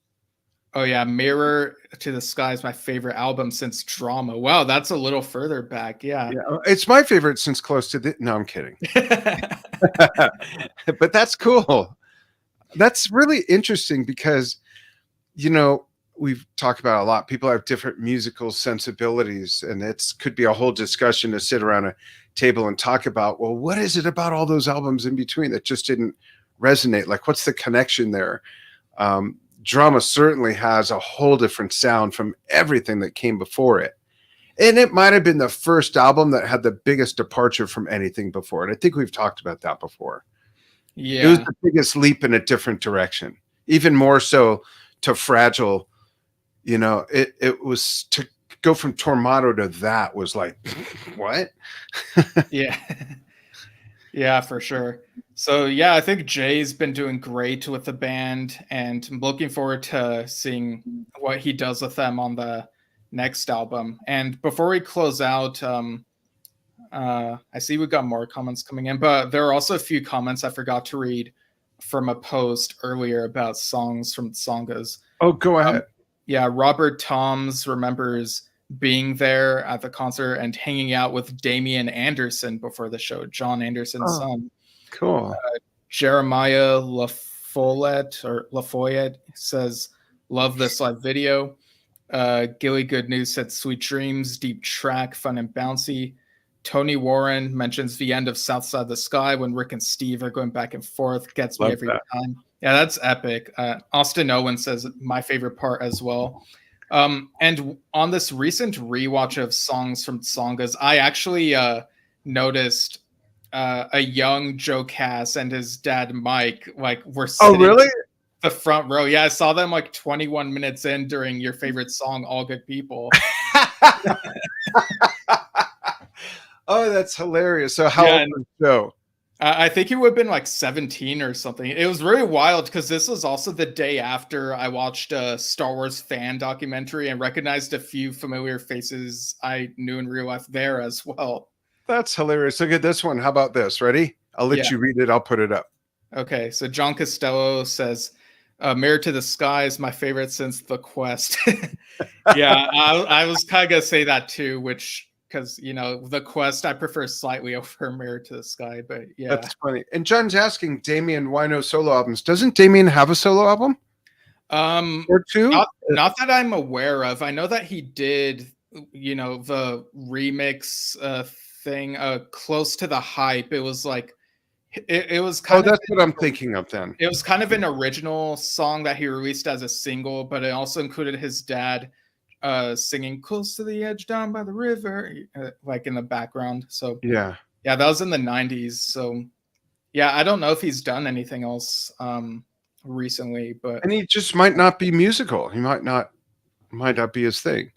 Oh yeah, Mirror to the Sky is my favorite album since Drama. Wow, that's a little further back. Yeah. It's my favorite since Close to the... No, I'm kidding. But that's cool. That's really interesting because, we've talked about a lot. People have different musical sensibilities, and could be a whole discussion to sit around a table and talk about, well, what is it about all those albums in between that just didn't resonate? Like, what's the connection there? Drama certainly has a whole different sound from everything that came before it. And it might have been the first album that had the biggest departure from anything before it. I think we've talked about that before. Yeah. It was the biggest leap in a different direction, even more so to Fragile. It was to go from Tormato to that was like, what? Yeah. Yeah, for sure. So yeah, I think Jay's been doing great with the band, and I'm looking forward to seeing what he does with them on the next album. And before we close out, I see we got more comments coming in, but there are also a few comments I forgot to read from a post earlier about songs from Tsongas. Oh, go ahead. Yeah, Robert Toms remembers being there at the concert and hanging out with Damian Anderson before the show, John Anderson's son. Cool. Jeremiah Lafoyette says, "Love this live video." Gilly Good News said, "Sweet dreams, deep track, fun and bouncy." Tony Warren mentions the end of South Side of the Sky when Rick and Steve are going back and forth. Gets me every time. Yeah, that's epic. Austin Owen says, "My favorite part as well." And on this recent rewatch of songs from Tsongas, I actually noticed a young Joe Cass and his dad Mike were sitting in the front row. Yeah, I saw them 21 minutes in during your favorite song, "All Good People." Oh, that's hilarious. So how old was Joe? I think he would have been 17 or something. It was really wild because this was also the day after I watched a Star Wars fan documentary and recognized a few familiar faces I knew in real life there as well. That's hilarious. Look at this one. How about this? Ready? I'll let you read it. I'll put it up. Okay. So John Costello says, "Mirror to the Sky is my favorite since The Quest." Yeah, I was kind of going to say that too, because The Quest I prefer slightly over Mirror to the Sky, but yeah. That's funny. And John's asking Damien why no solo albums. Doesn't Damien have a solo album? Or two? Not that I'm aware of. I know that he did, the remix thing, Close to the Hype. It was it was kind of. Oh, that's what I'm thinking of then. It was kind of an original song that he released as a single, but it also included his dad singing "Close to the Edge Down by the River," in the background. So yeah, that was in the 90s. So yeah, I don't know if he's done anything else recently, and he just might not be musical. He might not be his thing.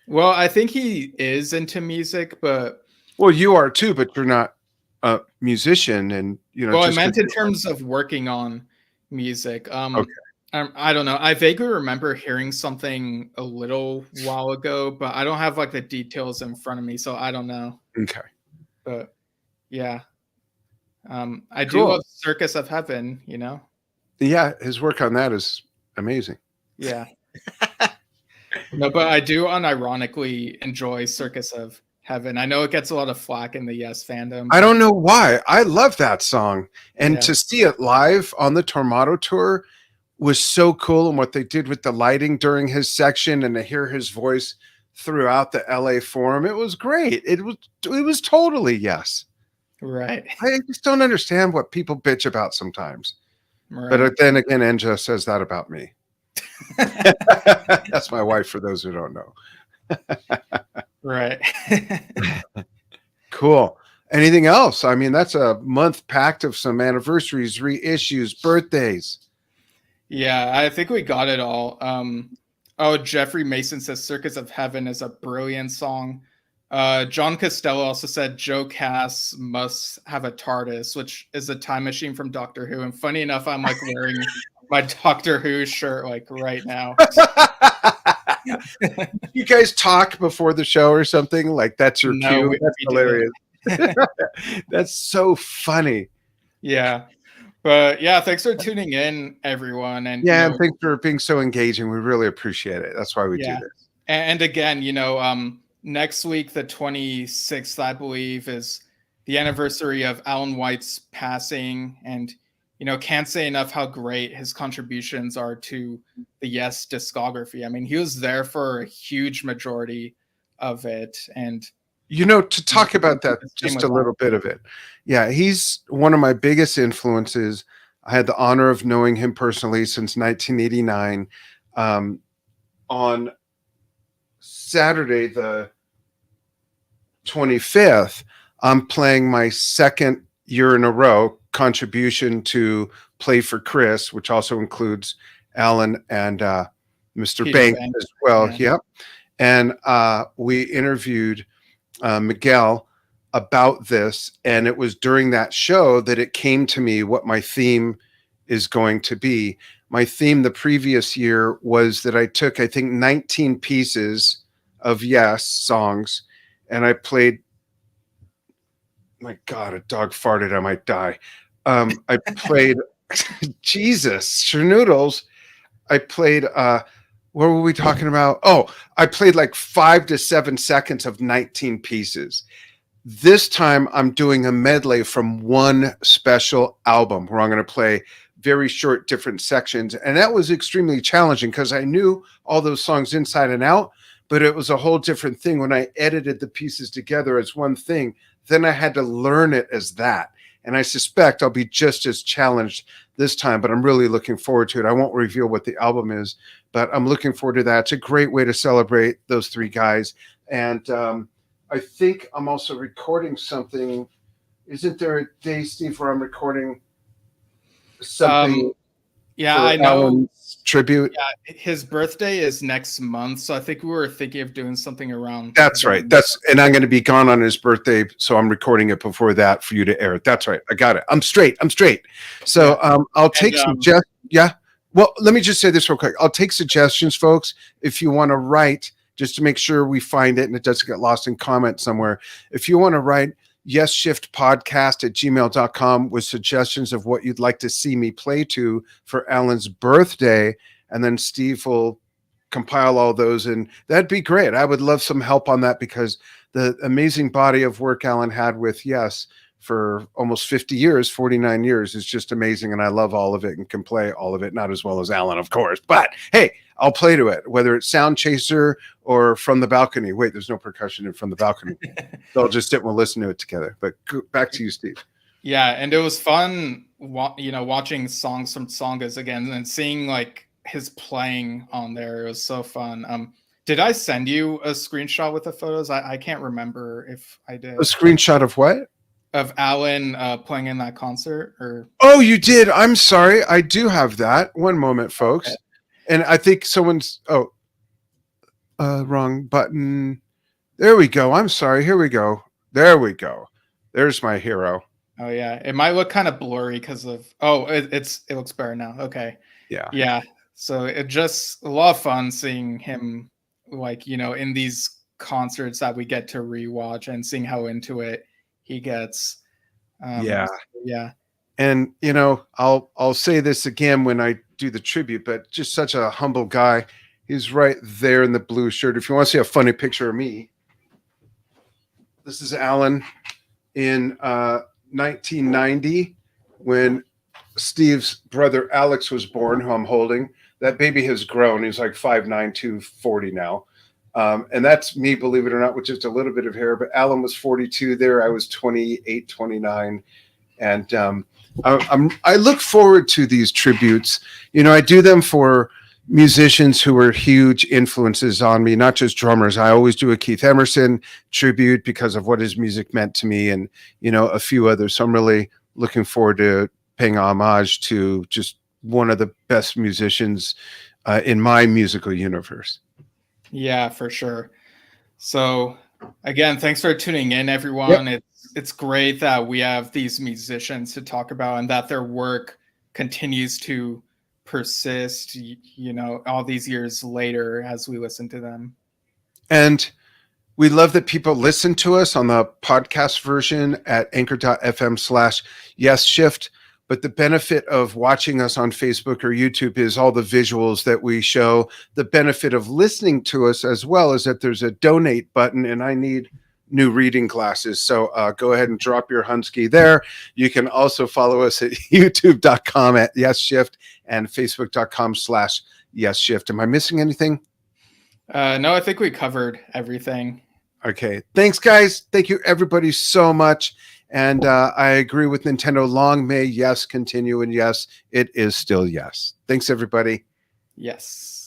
Well, I think he is into music, but you are too, but you're not a musician, and Well, I meant in terms of working on music. Okay. I don't know. I vaguely remember hearing something a little while ago, but I don't have the details in front of me, so I don't know. Okay. But yeah. I do love Circus of Heaven, Yeah, his work on that is amazing. Yeah. No, but I do unironically enjoy Circus of Heaven. I know it gets a lot of flack in the Yes fandom. I don't know why. I love that song. And to see it live on the Tormato tour was so cool, and what they did with the lighting during his section, and to hear his voice throughout the LA Forum, it was great. It was totally Yes. Right. I just don't understand what people bitch about sometimes. Right. But then again, Enja says that about me. That's my wife, for those who don't know. Right. Cool. Anything else? I mean, that's a month packed of some anniversaries, reissues, birthdays. Yeah, I think we got it all. Jeffrey Mason says Circus of Heaven is a brilliant song. John Costello also said Joe Cass must have a TARDIS, which is a time machine from Doctor Who. And funny enough, I'm wearing my Doctor Who shirt right now. You guys talk before the show or something? That's your cue? That's hilarious. That's so funny. Yeah. But yeah, thanks for tuning in, everyone. And and thanks for being so engaging. We really appreciate it. That's why we do this. And again, next week, the 26th, I believe, is the anniversary of Alan White's passing. And, can't say enough how great his contributions are to the Yes discography. I mean, he was there for a huge majority of it. And to talk about that, just a little bit of it. Yeah, he's one of my biggest influences. I had the honor of knowing him personally since 1989. On Saturday, the 25th, I'm playing my second year in a row contribution to Play for Chris, which also includes Alan and Mr. Banks as well. Yeah. Yep. And we interviewed Miguel about this, and it was during that show that it came to me what my theme is going to be. My theme the previous year was that I took, I think, 19 pieces of Yes songs, and I played, my God, a dog farted, I might die. I played, Jesus, Schnoodles. I played, what were we talking about? Oh, I played like 5 to 7 seconds of 19 pieces. This time I'm doing a medley from one special album where I'm going to play very short, different sections. And that was extremely challenging because I knew all those songs inside and out, but it was a whole different thing when I edited the pieces together as one thing. Then I had to learn it as that. And I suspect I'll be just as challenged this time, but I'm really looking forward to it. I won't reveal what the album is, but I'm looking forward to that. It's a great way to celebrate those three guys. And I think I'm also recording something. Isn't there a day, Steve, where I'm recording something? Yeah, I know. Alan's tribute. Yeah, his birthday is next month, so I think we were thinking of doing something around. That's right. And I'm going to be gone on his birthday, so I'm recording it before that for you to air it. That's right. I got it. I'm straight. So I'll take suggestions. Yeah. Well, let me just say this real quick. I'll take suggestions, folks, if you want to write, just to make sure we find it and it doesn't get lost in comments somewhere. If you want to write yesshiftpodcast@gmail.com with suggestions of what you'd like to see me play to for Alan's birthday, and then Steve will compile all those, and that'd be great. I would love some help on that because the amazing body of work Alan had with Yes for almost 50 years, 49 years is just amazing, and I love all of it and can play all of it, not as well as Alan, of course, but hey, I'll play to it, whether it's Sound Chaser or From the Balcony. Wait, there's no percussion in From the Balcony. They'll just sit and we'll listen to it together. But back to you, Steve. Yeah, and it was fun, watching songs from Songas again and seeing like his playing on there. It was so fun. Did I send you a screenshot with the photos? I can't remember if I did. A screenshot of what? Of Alan playing in that concert? Or oh, you did. I'm sorry. I do have that. One moment, folks. Okay. And I think someone's wrong button. There we go. I'm sorry. Here we go. There we go. There's my hero. Oh yeah. It might look kind of blurry because of it looks better now. Okay. Yeah. Yeah. So it just a lot of fun seeing him in these concerts that we get to rewatch and seeing how into it he gets. Yeah. Yeah. And I'll say this again when I do the tribute, but just such a humble guy. He's right there in the blue shirt. If you want to see a funny picture of me, this is Alan in 1990 when Steve's brother Alex was born, who I'm holding. That baby has grown. He's like 5'9", 240 now. And that's me, believe it or not, with just a little bit of hair. But Alan was 42 there. I was 28, 29. And I look forward to these tributes. I do them for musicians who were huge influences on me, not just drummers. I always do a Keith Emerson tribute because of what his music meant to me, and a few others. So I'm really looking forward to paying homage to just one of the best musicians in my musical universe. Yeah, for sure. So again, thanks for tuning in, everyone. Yep. It's great that we have these musicians to talk about and that their work continues to persist, all these years later as we listen to them. And we love that people listen to us on the podcast version at anchor.fm/Yesshift. But the benefit of watching us on Facebook or YouTube is all the visuals that we show. The benefit of listening to us as well is that there's a donate button, and I need new reading glasses. So go ahead and drop your Hunsky there. You can also follow us at youtube.com at Yesshift and facebook.com/Yesshift. Am I missing anything? No, I think we covered everything. Okay. Thanks, guys. Thank you, everybody, so much. And I agree with Nintendo. Long may Yes continue. And yes, it is still Yes. Thanks, everybody. Yes.